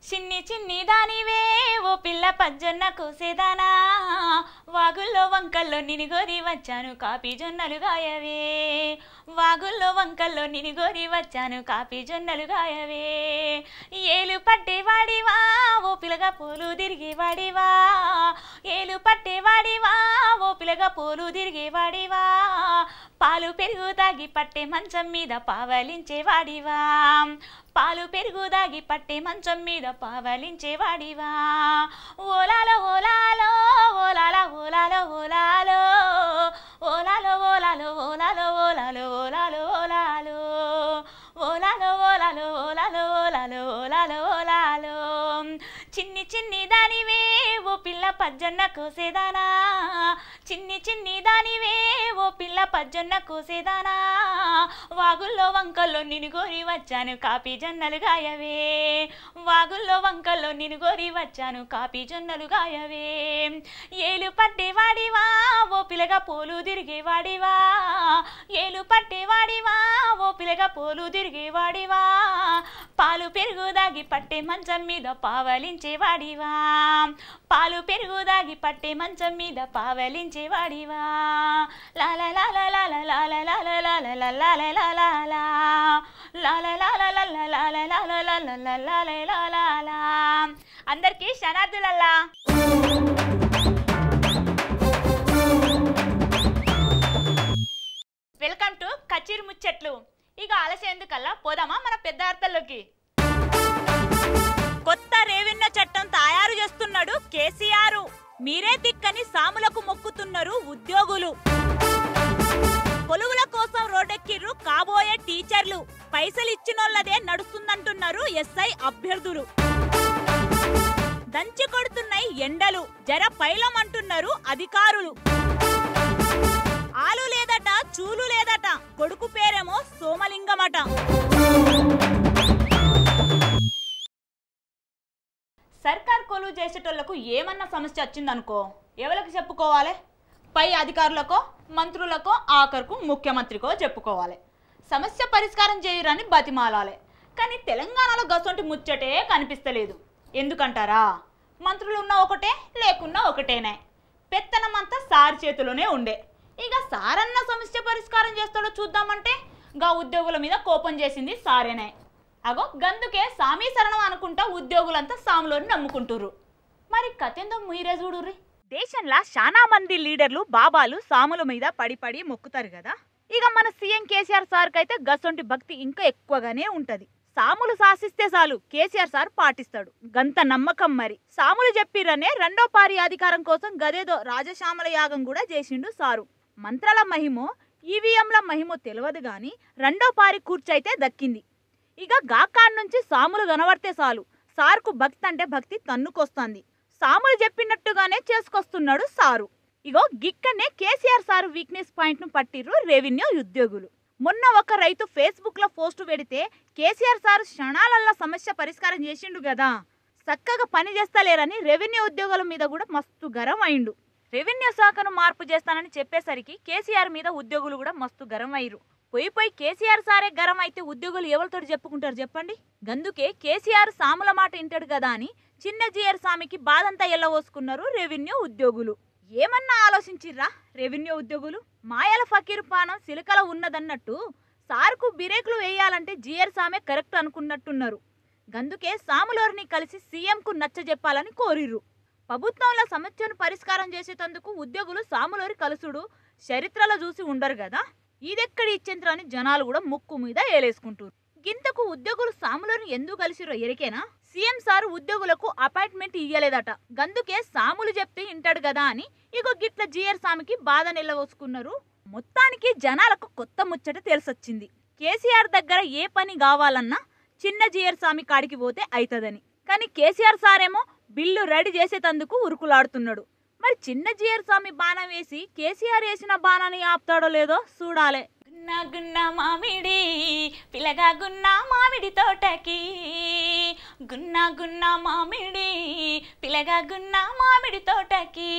చిన్ని చిన్ని దానివే ఓ పిల్ల పజ్జొన్న కోసేదానా వాగుల్లో వంకల్లో నినిగోరి వచ్చాను కాపీ జొన్నలు గాయవే వాగుల్లో వంకల్లో నినిగోరి వచ్చాను కాపీ జొన్నలు గాయవే ఏలు పట్టేవాడివా ఓ పిల్లగా పూలు తిరిగేవాడివా ఏలు పట్టేవాడివా ఓ పిల్లగా పూలు తిరిగేవాడివా పాలు పెరుగు దాగి పట్టే మంచం మీద పావలించేవాడివా పాలు పెరుగు దాగి పట్టే మంచం మీద పావలించేవాడివా ఓలాలో ఓలాలో ఓలాలో ఓలాలో ఓలాలో ఓలాలో ఓలాలో ఓలాలో ఓలాలో ఓలాలో ఓలాలో ఓలాలో ఓలాలో ఓలాలో ఓలాలో ఓలాలో ఓలాలో చిన్ని చిన్ని దానివే ఓ పిల్ల పజ్జొన్న కోసేదానా చిన్ని చిన్ని దానివే ఓ పిల్ల పజ్జొన్న కోసేదానా వాగుల్లో వంకల్లో నినుగోరి వచ్చాను కాపీ జొన్నలు గాయవే వాగుల్లో వంకల్లో నినుగోరి వచ్చాను కాపీ జొన్నలు గాయవే ఏలు పట్టేవాడివా ఓ పిల్లగా పోలు తిరిగేవాడివా ఏలు పట్టేవాడివా ఓ పిల్లగా పోలు తిరిగేవాడివా పాలు పెరుగు దాగి పట్టే మంచం మీద పావలించేవాడివా పాలు పెరుగు దాగి పట్టే మంచం మీద పావలించేవాడివా లాల లాల లాల లాల లాల లాల లాల లాల లాల లాల లాల లాల లాల లాల లాల. అందరికీ శనార్థులల్లా. వెల్కమ్ టు కచీర్ ముచ్చట్లు. ఇక ఆలస్యం ఎందుకల్లా పోదామా మన పెద్ద అర్థంలోకి. కొత్త రెవెన్యూ చట్టం తయారు చేస్తున్నాడు కేసీఆర్. మీరే దిక్కని సాములకు మొక్కుతున్నారు ఉద్యోగులు. కొలువుల కోసం రోడ్డెక్కిర్రు కాబోయే టీచర్లు. పైసలు ఇచ్చినోళ్లదే నడుస్తుందంటున్నారు ఎస్ఐ అభ్యర్థులు. దంచి కొడుతున్నాయి ఎండలు, జర పైలం అంటున్నారు అధికారులు. ఆలు లేదట, చూలు లేదట, కొడుకు పేరేమో సోమలింగమట. సర్కార్ కొలువు చేసేటోళ్లకు ఏమన్నా సమస్య వచ్చిందనుకో ఎవరికి చెప్పుకోవాలి? పై అధికారులకో, మంత్రులకో, ఆఖరుకు ముఖ్యమంత్రికో చెప్పుకోవాలి. సమస్య పరిష్కారం చేయరని బతిమాలాలి. కానీ తెలంగాణలో గసొంటి ముచ్చటే కనిపిస్తలేదు. ఎందుకంటారా? మంత్రులు ఉన్న ఒకటే, లేకున్నా ఒకటేనే. పెత్తనమంతా సార్ చేతిలోనే ఉండే. ఇక సారన్న సమస్య పరిష్కారం చేస్తాడో చూద్దామంటే గా ఉద్యోగుల మీద కోపం చేసింది సారేనే. అగో గందుకే సామీ శరణం అనుకుంటా ఉద్యోగులంతా సాములోని నమ్ముకుంటుర్రు. మరి కథెందో మీరే చూడుర్రి. దేశంలో చాలా మంది లీడర్లు బాబాలు సాముల మీద పడి పడి మొక్కుతారు కదా. ఇక మన సీఎం కేసీఆర్ సార్కి అయితే గసొంటి భక్తి ఇంకా ఎక్కువగానే ఉంటది. సాములు శాసిస్తే చాలు కేసీఆర్ సార్ పాటిస్తాడు. గంత నమ్మకం. మరి సాములు చెప్పిరనే రెండో పారి అధికారం కోసం గదేదో రాజశ్యామల యాగం కూడా చేసిండు సారు. మంత్రాల మహిమో ఈవీఎంల మహిమో తెలియదు గాని రెండో పారి కూర్చైతే దక్కింది. ఇక గాకాడ్ నుంచి సాములు కనబడితే చాలు సార్కు భక్తి అంటే భక్తి తన్నుకొస్తుంది. సాములు చెప్పినట్టుగానే చేసుకొస్తున్నాడు సారు. ఇగో గిక్కనే కేసీఆర్ సారు వీక్నెస్ పాయింట్ ను పట్టిర్రు రెవెన్యూ ఉద్యోగులు. మొన్న ఒక రైతు ఫేస్బుక్ లో పోస్టు పెడితే కేసీఆర్ సార్ క్షణాలల్లో సమస్య పరిష్కారం చేసిండు కదా, చక్కగా పని చేస్తలేరని రెవెన్యూ ఉద్యోగుల మీద కూడా మస్తు గరం అయిండు. రెవెన్యూ శాఖను మార్పు చేస్తానని చెప్పేసరికి కేసీఆర్ మీద ఉద్యోగులు కూడా మస్తు గరం అయ్యారు. పోయి కేసీఆర్ సారే గరం అయితే ఉద్యోగులు ఎవరితో చెప్పుకుంటారు చెప్పండి. గందుకే కేసీఆర్ సాముల మాట ఇంటాడు కదా అని చిన్న జీఆర్ సామికి బాధంతా ఎల్లవోసుకున్నారు రెవెన్యూ ఉద్యోగులు. ఏమన్నా ఆలోచించిర్రా రెవెన్యూ ఉద్యోగులు? మాయల ఫకీర్ పానం సిలకల ఉన్నదన్నట్టు సార్కు బిరేకులు వేయాలంటే జీఆర్ సామే కరెక్ట్ అనుకున్నట్టున్నారు. గందుకే సాములోరిని కలిసి సీఎంకు నచ్చ చెప్పాలని కోరిర్రు. ప్రభుత్వంలో సమస్యను పరిష్కారం చేసేటందుకు ఉద్యోగులు సాములోరి కలుసుడు చరిత్రలో చూసి ఉండరు కదా. ఇదెక్కడి ఇచ్చేంద్రాన్ని జనాలు కూడా ముక్కు మీద ఏలేసుకుంటారు. గింతకు ఉద్యోగులు సాములోని ఎందుకు కలిసిరో ఎరికేనా? సీఎం సార్ ఉద్యోగులకు అపాయింట్మెంట్ ఇయ్యలేదట. గందుకే సాములు చెప్తే ఇంటాడు కదా అని ఇగో గిట్ల జీఆర్ సామికి బాధ నిలవోసుకున్నారు. మొత్తానికి జనాలకు కొత్త ముచ్చట తెలిసొచ్చింది. కేసీఆర్ దగ్గర ఏ పని కావాలన్నా చిన్న జీఆర్ సామి కాడికి పోతే అవుతుందని. కానీ కేసీఆర్ సారేమో బిల్లు రెడీ చేసేటందుకు ఉరుకులాడుతున్నాడు. మరి చిన్న జీఆర్ స్వామి బాణం వేసి కేసీఆర్ వేసిన బాణాన్ని ఆపుతాడో లేదో చూడాలే. గున్నా గున్నా మామిడి పిల్లగా గున్నా మామిడి తోటకి, గున్నా గున్నా మామిడి పిల్లగా గున్నా మామిడి తోటకి.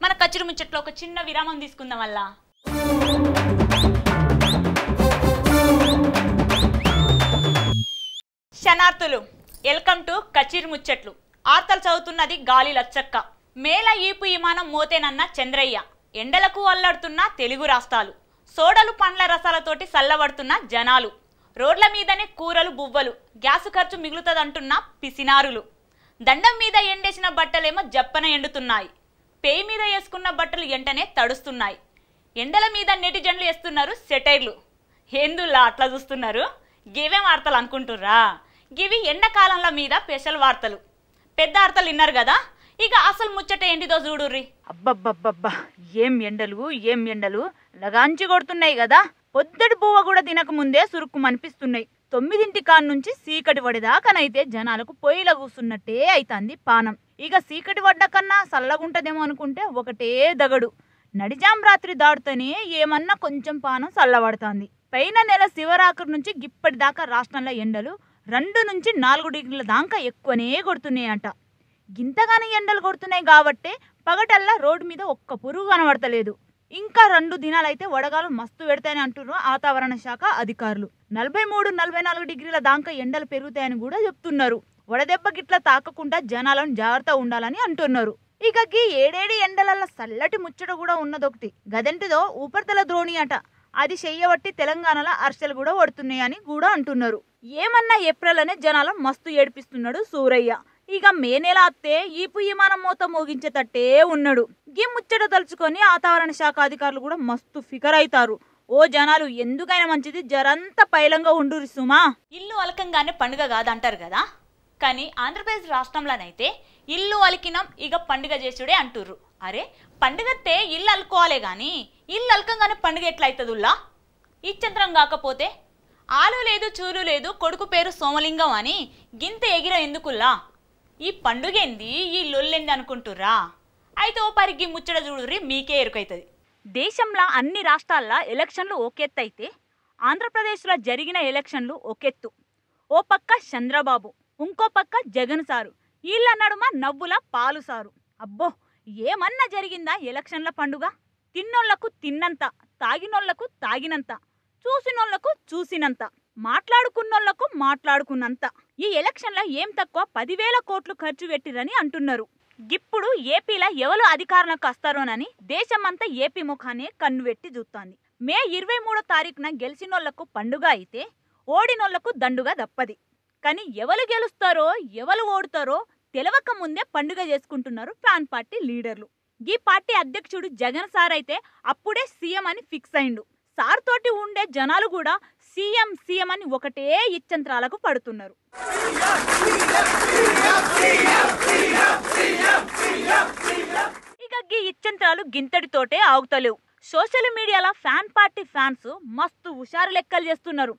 మన కచ్చిరి ముచ్చట్లో ఒక చిన్న విరామం తీసుకుందాం వల్ల. శనార్థులు, వెల్కమ్ టు కచ్చిరి ముచ్చట్లు. ఆర్తలు చదువుతున్నది గాలి లచ్చక్క. మేల ఈపు విమానం మోతేనన్న చంద్రయ్య, ఎండలకు అల్లాడుతున్న తెలుగు రాష్ట్రాలు, సోడలు పండ్ల రసాలతోటి చల్లబడుతున్న జనాలు, రోడ్ల మీదనే కూరలు బువ్వలు, గ్యాసు ఖర్చు మిగులుతుందంటున్న పిసినారులు, దండం మీద ఎండేసిన బట్టలేమో జప్పన ఎండుతున్నాయి, పేయి మీద వేసుకున్న బట్టలు ఎంటనే తడుస్తున్నాయి, ఎండల మీద నెటిజన్లు వేస్తున్నారు సెటైర్లు. ఏందుల్లా అట్లా చూస్తున్నారు? గివేం వార్తలు అనుకుంటుర్రా? గివి ఎండాకాలంలో మీద స్పెషల్ వార్తలు. పెద్ద వార్తలు విన్నారు కదా, ఇక అసలు ముచ్చట ఏంటిదో చూడుర్రి. అబ్బబ్బబ్బబ్బా, ఏం ఎండలు లగాంచి కొడుతున్నాయి కదా. పొద్దటి పువ్వ కూడా తినక ముందే సురుక్కు అనిపిస్తున్నాయి. 9 కాడ నుంచి సీకటి పడేదాకనైతే జనాలకు పొయ్యిల కూసున్నట్టే అయితాంది పానం. ఇక సీకటి పడ్డ కన్నా చల్లగుంటదేమో అనుకుంటే ఒకటే దగడు. నడిజాం రాత్రి దాడుతూనే ఏమన్నా కొంచెం పానం చల్లబడుతుంది. పైన నెల శివరాత్రి నుంచి గిప్పటిదాకా రాష్ట్రంలో ఎండలు 2 నుంచి 4 డిగ్రీల దాకా ఎక్కువనే కొడుతున్నాయంట. గింతగానే ఎండలు కొడుతున్నాయి కాబట్టే పగటల్లా రోడ్డు మీద ఒక్క పురుగు కనబడతలేదు. ఇంకా 2 దినాలైతే వడగాలు మస్తు పెడతాయని అంటున్నారు వాతావరణ శాఖ అధికారులు. 43-44 డిగ్రీల దాకా ఎండలు పెరుగుతాయని కూడా చెప్తున్నారు. వడదెబ్బ గిట్ల తాకకుండా జనాలను జాగ్రత్త ఉండాలని అంటున్నారు. ఇక గీ ఏడేడి ఎండలల్ల చల్లటి ముచ్చట కూడా ఉన్నదొకటి. గదెంటిదో ఉపరితల ద్రోణి అట. అది చెయ్యబట్టి తెలంగాణలో అర్షలు కూడా పడుతున్నాయని కూడా అంటున్నారు. ఏమన్నా ఏప్రిల్ అనే జనాలను మస్తు ఏడిపిస్తున్నాడు సూరయ్య. ఇక మే నెల అత్తే ఈపు విమానం మోత మోగించేటట్టే ఉన్నాడు. గీ ముచ్చట తలుచుకొని వాతావరణ శాఖ అధికారులు కూడా మస్తు ఫికర్ అవుతారు. ఓ జనాలు, ఎందుకైనా మంచిది జరంతా పైలంగా ఉండురి సుమా. ఇల్లు అలకంగానే పండుగ కాదంటారు కదా, కానీ ఆంధ్రప్రదేశ్ రాష్ట్రంలోనైతే ఇల్లు అలికినం ఇక పండుగ చేసుడే అంటుర్రు. అరే, పండుగతే ఇల్లు అలుకోవాలే గాని ఇల్లు అలకంగానే పండుగ ఎట్లయితదుల్లా? ఇచ్చంతరం కాకపోతే ఆలు లేదు చూలు లేదు కొడుకు పేరు సోమలింగం అని గింత ఎగిర ఎందుకుల్లా? ఈ పండుగేంది, ఈ లొల్లెంది అనుకుంటుర్రా? అయితే ఓ పరిగి ముచ్చట చూడుర్రి, మీకే ఎరుకైతుంది. దేశంలో అన్ని రాష్ట్రాల్లో ఎలక్షన్లు ఒకెత్తు అయితే ఆంధ్రప్రదేశ్లో జరిగిన ఎలక్షన్లు ఒకెత్తు. ఓ పక్క చంద్రబాబు, ఇంకో పక్క జగన్ సారు, వీళ్ళ నడుమ నవ్వుల పాలు సారు. అబ్బో, ఏమన్నా జరిగిందా ఎలక్షన్ల పండుగ? తిన్నోళ్లకు తిన్నంత, తాగినోళ్లకు తాగినంత, చూసినోళ్లకు చూసినంత, మాట్లాడుకున్నోళ్లకు మాట్లాడుకున్నంత. ఈ ఎలక్షన్లో ఏం తక్కువ 10,000 కోట్లు ఖర్చు పెట్టిరని అంటున్నారు. ఇప్పుడు ఏపీలో ఎవరు అధికారంలోకి వస్తారోనని దేశమంతా ఏపీ ముఖాన్ని కన్ను పెట్టి చూస్తోంది. మే 23వ తారీఖున గెలిచినోళ్లకు పండుగ అయితే ఓడినోళ్లకు దండుగా దప్పది. కానీ ఎవరు గెలుస్తారో ఎవరు ఓడుతారో తెలవక ముందే పండుగ చేసుకుంటున్నారు ఫ్యాన్ పార్టీ లీడర్లు. ఈ పార్టీ అధ్యక్షుడు జగన్ సార్ అయితే అప్పుడే సీఎం అని ఫిక్స్ అయిండు. సార్ తోటి ఉండే జనాలు కూడా సీఎం సీఎం అని ఒకటే ఇచ్చంత్రాలకు పడుతున్నారు. ఇక ఈ ఇచ్చంత్రాలు గింతటితోటే ఆగుతలేవు. సోషల్ మీడియాలో ఫ్యాన్ పార్టీ ఫ్యాన్స్ మస్తు హుషారు లెక్కలు చేస్తున్నారు.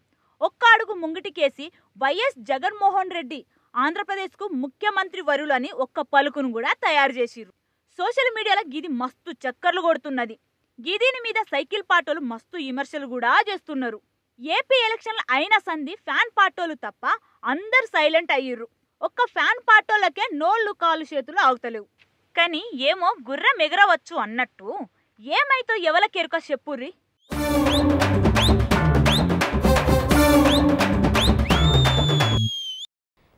ఒక్క అడుగు ముంగిటికేసి వైఎస్ జగన్మోహన్ రెడ్డి ఆంధ్రప్రదేశ్కు ముఖ్యమంత్రి వరులని ఒక్క పలుకును కూడా తయారు చేసిరు. సోషల్ మీడియాలో గిది మస్తు చక్కర్లు కొడుతున్నది. గిదీని మీద సైకిల్ పాటోలు మస్తు విమర్శలు కూడా చేస్తున్నారు. ఏపీ ఎలక్షన్లు అయిన సంధి ఫ్యాన్ పాటోలు తప్ప అందరు సైలెంట్ అయ్యిర్రు. ఒక్క ఫ్యాన్ పాటోలకే నోళ్ళు కాలు చేతులు ఆగుతలేవు. కానీ ఏమో గుర్రం ఎగరవచ్చు అన్నట్టు ఏమైతో ఎవలకెరుక చెప్పుర్రి.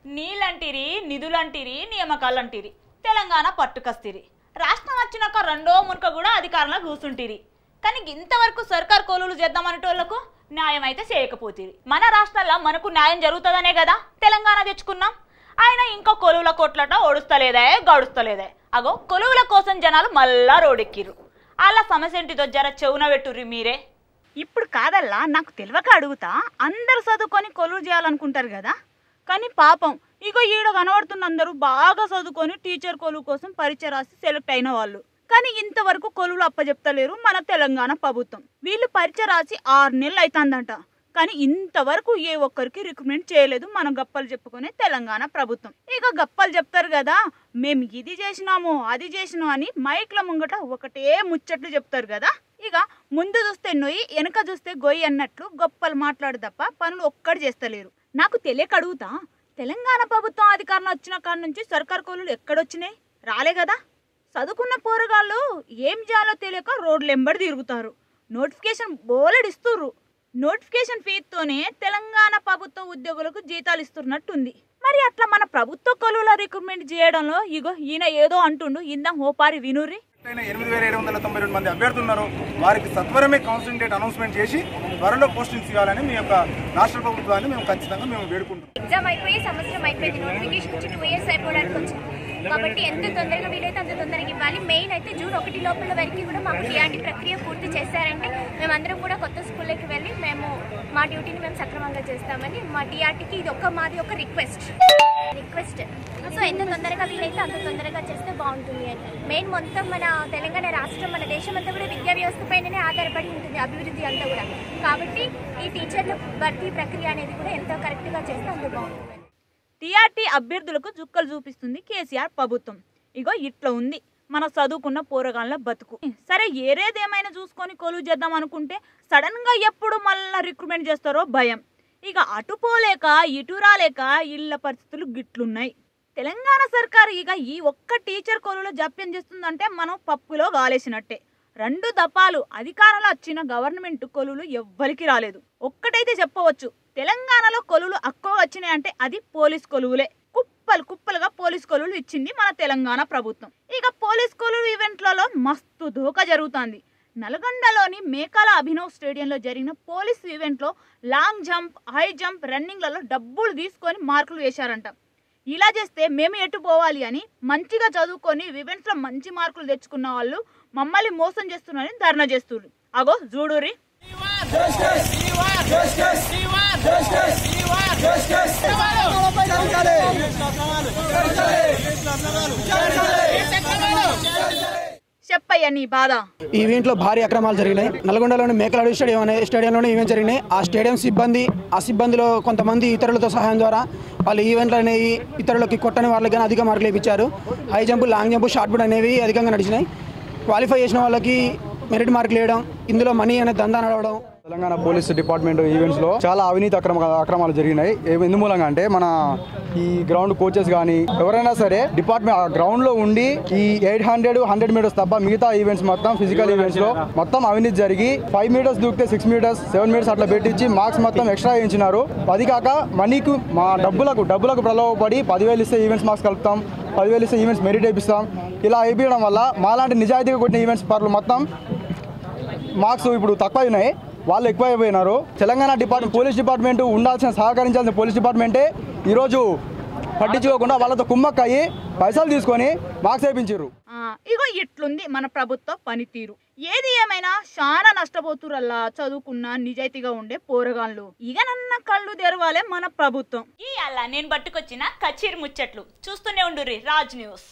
నీళ్ళంటిరి, నిధులంటిరి, నియామకాలంటిరి, తెలంగాణ పట్టుకస్తిరి. రాష్ట్రం వచ్చినాక రెండో మునక కూడా అధికారంలో కూర్చుంటిరి. కానీ ఇంతవరకు సర్కార్ కొలువులు చేద్దామనేటోళ్లకు న్యాయం అయితే చేయకపోతుంది. మన రాష్ట్రాల్లో మనకు న్యాయం జరుగుతుందనే కదా తెలంగాణ తెచ్చుకున్నాం. ఆయన ఇంకో కొలువుల కొట్లట ఓడుస్తలేదే గడుస్తలేదే. అగో కొలువుల కోసం జనాలు మళ్ళా రోడెక్కిర్రు. అలా సమస్య ఏంటిదో జర చెవున పెట్టుర్రి మీరే. ఇప్పుడు కాదల్లా, నాకు తెలియక అడుగుతా. అందరు చదువుకొని కొలువు చేయాలనుకుంటారు కదా, కానీ పాపం ఇగో ఈడ కనబడుతున్న అందరూ బాగా చదువుకొని టీచర్ కొలువు కోసం పరీక్ష రాసి సెలెక్ట్ అయిన వాళ్ళు. కానీ ఇంతవరకు కొలువులు అప్పచెప్తలేరు మన తెలంగాణ ప్రభుత్వం. వీళ్ళు పరీక్ష రాసి 6 నెలలు అవుతుందంట. కానీ ఇంతవరకు ఏ ఒక్కరికి రికమెండ్ చేయలేదు మన గప్పలు చెప్పుకునే తెలంగాణ ప్రభుత్వం. ఇక గప్పలు చెప్తారు కదా, మేము ఇది చేసినాము అది చేసినాము అని మైక్ల ముంగట ఒకటే ముచ్చట్లు చెప్తారు కదా. ఇక ముందు చూస్తే నొయ్యి వెనక చూస్తే గొయ్యి అన్నట్లు గొప్పలు మాట్లాడు తప్ప పనులు ఒక్కటి చేస్తలేరు. నాకు తెలియక అడుగుతా, తెలంగాణ ప్రభుత్వం అధికారం వచ్చిన కాడ నుంచి సర్కారు కోలులు ఎక్కడొచ్చినాయి? రాలే కదా. చదువుకున్న పోరగాళ్ళు ఏం చేయాలో తెలియక రోడ్లు ఎంబడి తిరుగుతారు. నోటిఫికేషన్ బోలెడిస్తుర్రు. నోటిఫికేషన్ ఫీతోనే తెలంగాణ ప్రభుత్వ ఉద్యోగులకు జీతాలు ఇస్తున్నట్టుంది. మరి అట్లా మన ప్రభుత్వ కొలువుల రిక్రూట్మెంట్ చేయడంలో ఇగో ఈయన ఏదో అంటుండు, ఇందాం హోపారి వినూరి. 8792 మంది అభ్యర్థులు ఉన్నారు. వారికి సత్వరమే కౌన్సిలింగ్ డేట్ అనౌన్స్మెంట్ చేసి త్వరలో పోస్టింగ్స్ ఇవ్వాలని మీ యొక్క రాష్ట్ర ప్రభుత్వాన్ని మేము ఖచ్చితంగా వేడుకుంటున్నాం. ఎగ్జామ్ అయిపోయి సంవత్సరం అయిపోయింది, నోటిఫికేషన్ వచ్చి 2 years అయిపోవడానికి వచ్చింది. కాబట్టి ఎంత తొందరగా వీలైతే అంత తొందరగా ఇవ్వాలి. మెయిన్ అయితే జూన్ 1 లోపల వరకు కూడా మాకు టీఆర్టీ ప్రక్రియ పూర్తి చేశారంటే మేమందరం కూడా కొత్త స్కూల్లోకి వెళ్ళి మేము మా డ్యూటీని మేము సక్రమంగా చేస్తామని మా టీఆర్టీకి ఇది మాది ఒక రిక్వెస్ట్. సో ఎంత తొందరగా వీలైతే అంత తొందరగా చేస్తే బాగుంటుంది అని. మెయిన్ మొత్తం మన తెలంగాణ రాష్ట్రం, మన దేశం అంతా కూడా విద్యా వ్యవస్థ పైననే ఆధారపడి ఉంటుంది అభివృద్ధి అంతా కూడా. కాబట్టి ఈ టీచర్ల భర్తీ ప్రక్రియ అనేది కూడా ఎంత కరెక్ట్గా చేస్తే అంత బాగుంటుంది. టీఆర్టీ అభ్యర్థులకు చుక్కలు చూపిస్తుంది కేసీఆర్ ప్రభుత్వం. ఇగో ఇట్లా ఉంది మన చదువుకున్న పోరగాళ్ళ బతుకు. సరే ఏరేదేమైనా చూసుకొని కొలువు చేద్దాం అనుకుంటే సడన్ గా ఎప్పుడు మళ్ళీ రిక్రూట్మెంట్ చేస్తారో భయం. ఇక అటు పోలేక ఇటు రాలేక ఇళ్ళ పరిస్థితులు గిట్లున్నాయి. తెలంగాణ సర్కారు ఇక ఈ ఒక్క టీచర్ కొలువులో జప్యం చేస్తుందంటే మనం పప్పులో గాలేసినట్టే. 2 దఫాలు అధికారంలో వచ్చిన గవర్నమెంట్ కొలువులు ఎవ్వరికి రాలేదు. ఒక్కటైతే చెప్పవచ్చు, తెలంగాణలో కొలువులు ఎక్కువ వచ్చినాయంటే అది పోలీస్ కొలువులే. కుప్పలుగా పోలీస్ కొలువులు ఇచ్చింది మన తెలంగాణ ప్రభుత్వం. ఇక పోలీస్ కొలువు ఈవెంట్లలో మస్తు ధోకా జరుగుతుంది. నల్గొండలోని మేకాల అభినవ్ స్టేడియంలో జరిగిన పోలీస్ ఈవెంట్లో లాంగ్ జంప్, హై జంప్, రన్నింగ్లలో డబ్బులు తీసుకొని మార్కులు వేశారంట. ఇలా చేస్తే మేము ఎటు పోవాలి అని మంచిగా చదువుకొని ఈవెంట్స్లో మంచి మార్కులు తెచ్చుకున్న వాళ్ళు మమ్మల్ని మోసం చేస్తున్నారని ధర్నా చేస్తున్నారు. అగో చూడురి. చెప్పయ్యా నీ బాధ. ఈ ఈవెంట్లో భారీ అక్రమాలు జరిగినాయి. నల్గొండలోని మేకలాడు స్టేడియంలోనే ఈవెంట్ జరిగినాయి. ఆ స్టేడియం సిబ్బందిలో కొంతమంది ఇతరులతో సహాయం ద్వారా వాళ్ళు ఈవెంట్లు అనేవి ఇతరులకి కొట్టని వాళ్ళకి కానీ అధిక మార్కులు ఇప్పించారు. High jump, long jump, shot put అనేవి అధికంగా నడిచినాయి. క్వాలిఫై చేసిన వాళ్ళకి మెరిట్ మార్కులు వేయడం, ఇందులో మనీ అనే దందా నడవడం. తెలంగాణ పోలీస్ డిపార్ట్మెంట్ ఈవెంట్స్లో చాలా అవినీతి అక్రమాలు జరిగినాయి. ఎందు మూలంగా అంటే మన ఈ గ్రౌండ్ కోచెస్ కానీ ఎవరైనా సరే డిపార్ట్మెంట్ ఆ గ్రౌండ్లో ఉండి ఈ 100 మీటర్స్ తప్ప మిగతా ఈవెంట్స్ మొత్తం ఫిజికల్ ఈవెంట్స్లో మొత్తం అవినీతి జరిగి 5 మీటర్స్ దూకితే 6 మీటర్స్ 7 మీటర్స్ అట్లా పెట్టించి మార్క్స్ మొత్తం ఎక్స్ట్రా వేయించినారు. అది కాక మనీకు మా డబ్బులకు ప్రలోభపడి 10,000 ఇస్తే ఈవెంట్స్ మార్క్స్ కలుపుతాం, 10,000 ఇస్తే ఈవెంట్స్ మెరిట్ వేయిస్తాం. ఇలా వేయించడం వల్ల మాలాంటి నిజాయితీగా కొట్టిన ఈవెంట్స్ పర్లు మొత్తం మార్క్స్ ఇప్పుడు తక్కువ అయినాయి, వాళ్ళు ఎక్కువైపోయినారు. తెలంగాణ పోలీస్ డిపార్ట్మెంట్ సహకరించాల్సిన పోలీస్ డిపార్ట్మెంటే ఈరోజు పట్టించుకోకుండా వాళ్ళతో కుమ్మక్కయ్యి పైసలు తీసుకొని మార్క్స్ వేయించారు. ఇగో ఇట్లుంది మన ప్రభుత్వ పనితీరు. ఏది ఏమైనా చాలా నష్టపోతురల్లా చదువుకున్న నిజాయితీగా ఉండే పోరగాళ్ళు. ఇక నన్న కళ్ళు తెరవాలే మన ప్రభుత్వం. ఈ అలా నేను పట్టుకొచ్చిన కచేరి ముచ్చట్లు చూస్తూనే ఉండుర్రి రాజ్ న్యూస్.